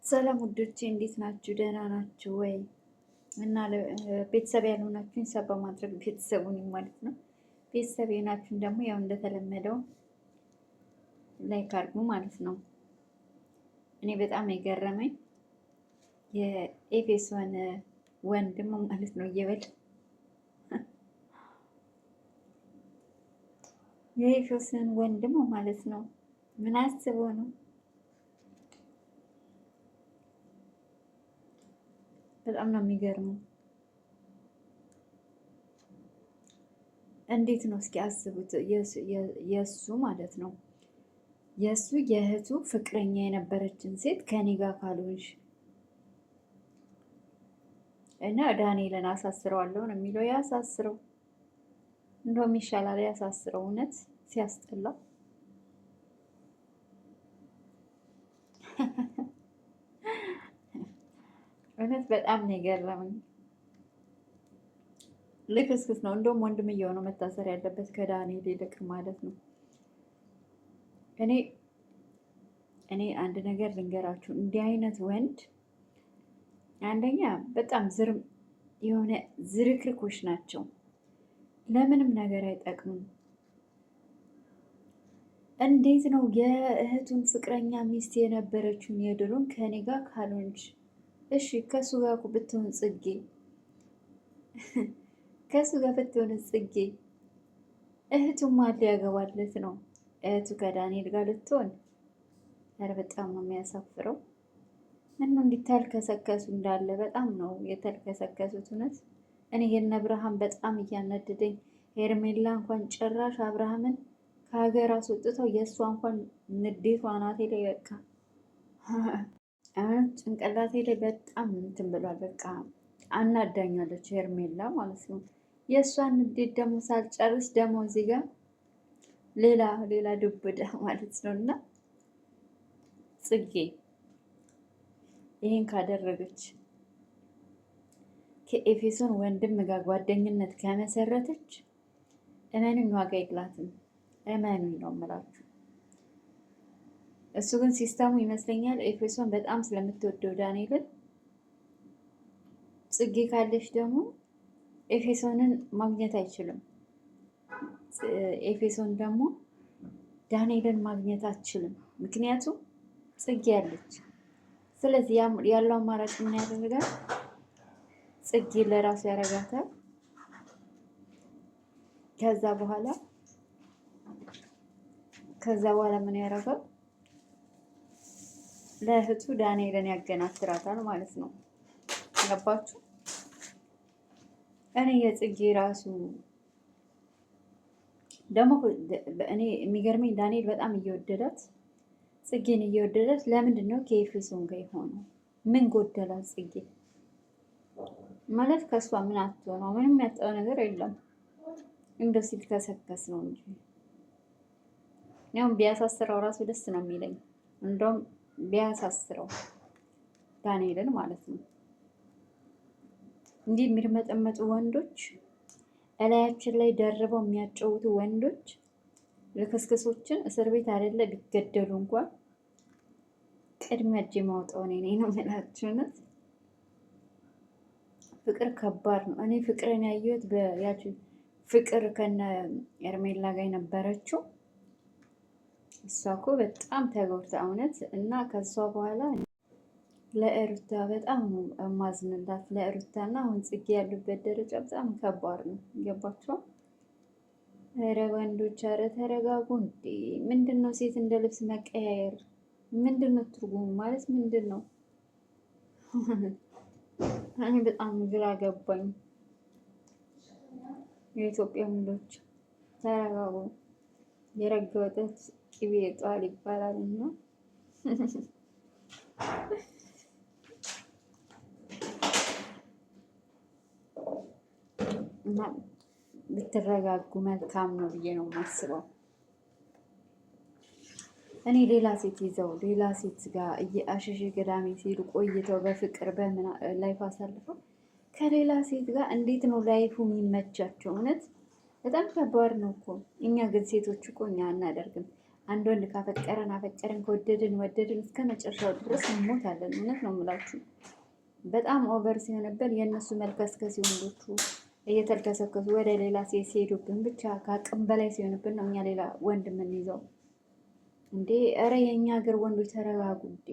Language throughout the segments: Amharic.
ሰላም ውዶቼ እንዴት ናችሁ? ደህና ናችሁ ወይ? እና ቤተሰብ ያልሆናችሁኝ ሰብ በማድረግ ቤተሰቡን ማለት ነው። ቤተሰብ የሆናችሁን ደግሞ ያው እንደተለመደው ላይክ አድርጉ ማለት ነው። እኔ በጣም የገረመኝ የኤፌሶን ወንድም ማለት ነው የኤፌሶን ወንድም ማለት ነው ምን አስበው ነው? በጣም ነው የሚገርመው። እንዴት ነው እስኪ አስቡት። የእሱ ማለት ነው የእሱ የእህቱ ፍቅረኛ የነበረችን ሴት ከኔ ጋር ካልሆንሽ እና ዳንኤልን አሳስረዋለሁ ነው የሚለው። ያሳስረው፣ እንደውም ይሻላል ያሳስረው። እውነት ሲያስጠላ። እውነት በጣም ነው የገረመኝ። ልክስክስ ነው። እንደውም ወንድምየው ነው መታሰር ያለበት ከዳንኤል ይልቅ ማለት ነው። እኔ አንድ ነገር ልንገራችሁ። እንዲህ አይነት ወንድ አንደኛ በጣም የሆነ ዝርክርኮች ናቸው። ለምንም ነገር አይጠቅሙም። እንዴት ነው የእህቱን ፍቅረኛ ሚስት የነበረችውን የድሮን ከኔ ጋር ካልሆንሽ፣ እሺ ከሱ ጋር ብትሆን ጽጌ ከሱ ጋር ብትሆን ጽጌ እህቱን ማን ሊያገባለት ነው? እህቱ ከዳንኤል ጋር ልትሆን? ኧረ በጣም ነው የሚያሳፍረው። ምነው እንዲታልከሰከሱ እንዳለ በጣም ነው የተልከሰከሱት። እውነት እኔ የነ አብርሃም በጣም እያነደደኝ፣ ሄርሜላ እንኳን ጭራሽ አብርሃምን ከሀገር አስወጥተው የእሷ እንኳን ንዴቷ አናቴ ላይ በቃ ጭንቅላቴ ላይ በጣም እንትን ብሏል። በቃ አናዳኛለች ሄርሜላ ማለት ነው። የእሷን ንዴት ደግሞ ሳልጨርስ ደግሞ እዚህ ጋር ሌላ ዱብዳ ማለት ነው። እና ጽጌ ይህን ካደረገች ከኤፌሶን ወንድም ጋር ጓደኝነት ከመሰረተች እመኑኝ ዋጋ የላትም። እመኑኝ ነው የምላችሁ። እሱ ግን ሲስተሙ ይመስለኛል ኤፌሶን በጣም ስለምትወደው ዳንኤልን፣ ጽጌ ካለች ደግሞ ኤፌሶንን ማግኘት አይችልም። ኤፌሶን ደግሞ ዳንኤልን ማግኘት አትችልም፣ ምክንያቱም ጽጌ ያለች። ስለዚህ ያለው አማራጭ ምን ያደርጋል? ጽጌ ለራሱ ያረጋታል። ከዛ በኋላ ምን ያደርጋል? ለእህቱ ዳንኤልን ያገናትራታል ማለት ነው። ገባችሁ? እኔ የጽጌ ራሱ ደግሞ እኔ የሚገርመኝ ዳንኤል በጣም እየወደዳት ጽጌን እየወደዳት ለምንድን ነው ከኤፌሶን ጋር የሆነው? ምን ጎደላት? ጽጌ ማለት ከእሷ ምን አትሆነው? ምንም ያጣው ነገር የለም። እንደው ሲልከሰከስ ነው እንጂ ያው ቢያሳስረው ራሱ ደስ ነው የሚለኝ። እንደውም ቢያሳስረው ዳንኤልን ማለት ነው። እንዲህ የሚርመጠመጡ ወንዶች፣ እላያችን ላይ ደርበው የሚያጫውቱ ወንዶች፣ ልክስክሶችን እስር ቤት አይደለ ቢገደሉ እንኳን ቅድሚያ እጅ ማውጣው እኔ ነው የምላችሁ። ፍቅር ከባድ ነው። እኔ ፍቅርን ያየሁት በያች ፍቅር ከነ ኤርሜላ ጋር የነበረችው እሷ እኮ በጣም ተጎድታ እውነት። እና ከሷ በኋላ ለእሩታ በጣም ነው ማዝንላት ለእሩታ። እና አሁን ጽጌ ያሉበት ደረጃ በጣም ከባድ ነው። ገባችኋል? ኧረ ወንዶች ኧረ ተረጋጉ እንዴ! ምንድን ነው ሴት እንደ ልብስ መቀያየር? ምንድን ነው ትርጉሙ? ማለት ምንድን ነው? እኔ በጣም ግራ ገባኝ። የኢትዮጵያ ወንዶች ተረጋጉ። የረጋ ወተት ቅቤ ይጠዋል ይባላል እና ብትረጋጉ መልካም ነው ብዬ ነው የማስበው። እኔ ሌላ ሴት ይዘው ሌላ ሴት ጋር አሸሼ ገዳሜ ሲሄዱ ቆይተው በፍቅር ላይፍ አሳልፈው ከሌላ ሴት ጋር እንዴት ነው ላይፉ የሚመቻቸው? እውነት በጣም ከባድ ነው እኮ። እኛ ግን ሴቶች እኮ እኛ አናደርግም። አንድ ወንድ ካፈቀረን አፈቀረን፣ ከወደድን ወደድን እስከ መጨረሻው ድረስ እንሞታለን። እውነት ነው የምላችሁ። በጣም ኦቨር ሲሆንብን የእነሱ መልከስከስ ወንዶቹ እየተልከሰከሱ ወደ ሌላ ሴት ሲሄዱብን ብቻ ከአቅም በላይ ሲሆንብን ነው እኛ ሌላ ወንድ የምንይዘው እንዴ። ኧረ የእኛ ሀገር ወንዶች ተረጋጉ እንዴ።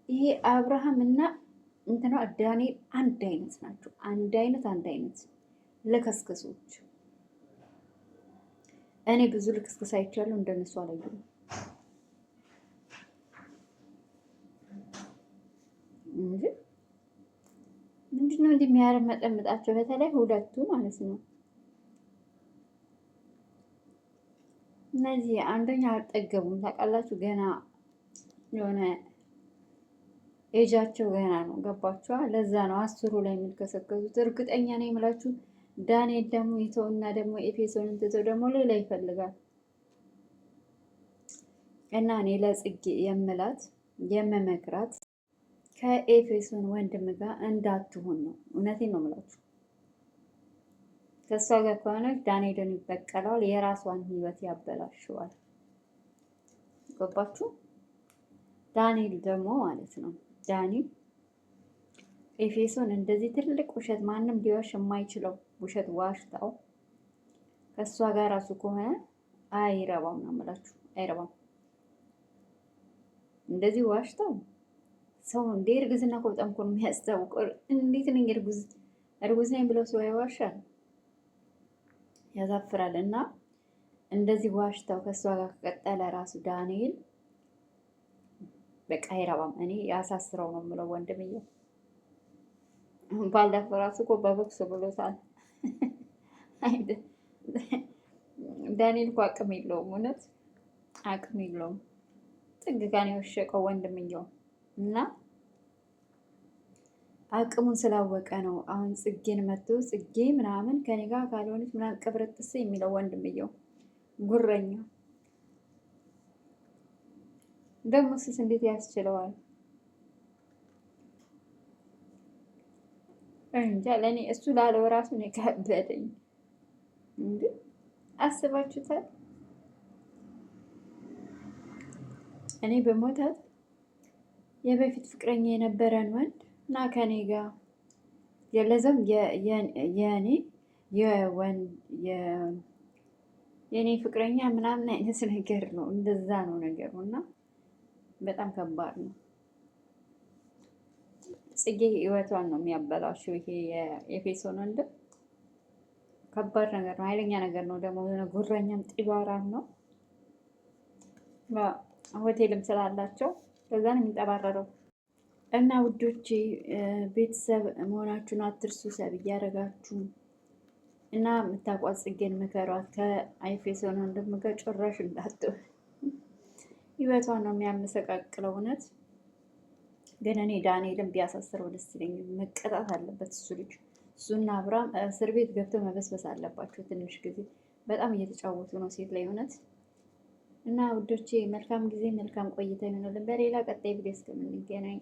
ይሄ አብርሃም እና እንትና ዳንኤል አንድ አይነት ናቸው። አንድ አይነት ልክስክሶች። እኔ ብዙ ልክስክስ አይቻለሁ፣ እንደነሱ አላየሁም እንጂ ምንድነው እንደሚያረመጠምጣቸው በተለይ ሁለቱ ማለት ነው። እነዚህ አንደኛ አልጠገቡም ታውቃላችሁ። ገና የሆነ ኤጃቸው ገና ነው። ገባችኋ? ለዛ ነው አስሩ ላይ የሚልከሰከሱት። እርግጠኛ ነኝ የምላችሁ ዳንኤል ደግሞ ይተውና ደግሞ ኤፌሶንን ትተው ደግሞ ሌላ ይፈልጋል። እና እኔ ለጽጌ የምላት የምመክራት ከኤፌሶን ወንድም ጋር እንዳትሆን ነው። እውነቴን ነው የምላችሁ። ከእሷ ጋር ከሆነ ዳንኤልን ይበቀለዋል፣ የራሷን ህይወት ያበላሸዋል። ገባችሁ? ዳንኤል ደግሞ ማለት ነው ዳኒ ኤፌሶን እንደዚህ ትልቅ ውሸት ማንም ሊዋሽ የማይችለው ውሸት ዋሽታው ከእሷ ጋር ራሱ ከሆነ አይረባም ነው የምላችሁ። አይረባም እንደዚህ ዋሽታው ሰው እንደ እርግዝና እኮ በጣም እኮ ነው የሚያስታውቀው። እንዴት ነኝ እርጉዝ ነኝ ብለው ሰው ያዋሻል? ያዛፍራል። እና እንደዚህ ዋሽታው ከእሷ ጋር ከቀጠለ ራሱ ዳንኤል በቃ አይረባም። እኔ ያሳስረው ነው የምለው ወንድምዬው። ባለፈው ራሱ እኮ በቦክስ ብሎታል። ዳንኤል እኮ አቅም የለውም፣ እውነት አቅም የለውም። ጥግ ጋር ነው የወሸቀው ወንድምየው። እና አቅሙን ስላወቀ ነው አሁን ጽጌን መጥቶ ጽጌ ምናምን ከኔ ጋር ካልሆነች ምናምን ቅብርጥስ የሚለው ወንድምየው ጉረኛ። ደግሞ ስስ እንዴት ያስችለዋል? እንጃ። ለእኔ እሱ ላለው ራሱ ነው የከበደኝ። እንዴ አስባችሁታል? እኔ በሞታት የበፊት ፍቅረኛ የነበረን ወንድ እና ከኔ ጋር የለዘም የኔ ፍቅረኛ ምናምን አይነት ነገር ነው። እንደዛ ነው ነገሩ እና በጣም ከባድ ነው። ጽጌ ህይወቷን ነው የሚያበላሽው። ይሄ የኤፌሶን ወንድም ከባድ ነገር ነው፣ ኃይለኛ ነገር ነው። ደግሞ ጉረኛም ጢባራም ነው። ሆቴልም ስላላቸው በዛ ነው የሚንጠባረረው። እና ውዶቼ ቤተሰብ መሆናችሁን አትርሱ። ሰብ እያደረጋችሁ እና የምታውቋት ጽጌን ምከሯት። ከኤፌሶን ወንድም ጋር ጭራሽ እንዳትሆን፣ ህይወቷን ነው የሚያመሰቃቅለው። እውነት ግን እኔ ዳንኤልን ቢያሳስረው ደስ ይለኛል። መቀጣት አለበት እሱ ልጅ። እሱና አብርሃም እስር ቤት ገብተው መበስበስ አለባቸው። ትንሽ ጊዜ በጣም እየተጫወቱ ነው ሴት ላይ እውነት። እና ውዶቼ መልካም ጊዜ መልካም ቆይታ ይሆንልን። በሌላ ቀጣይ ቪዲዮ እስከምንገናኝ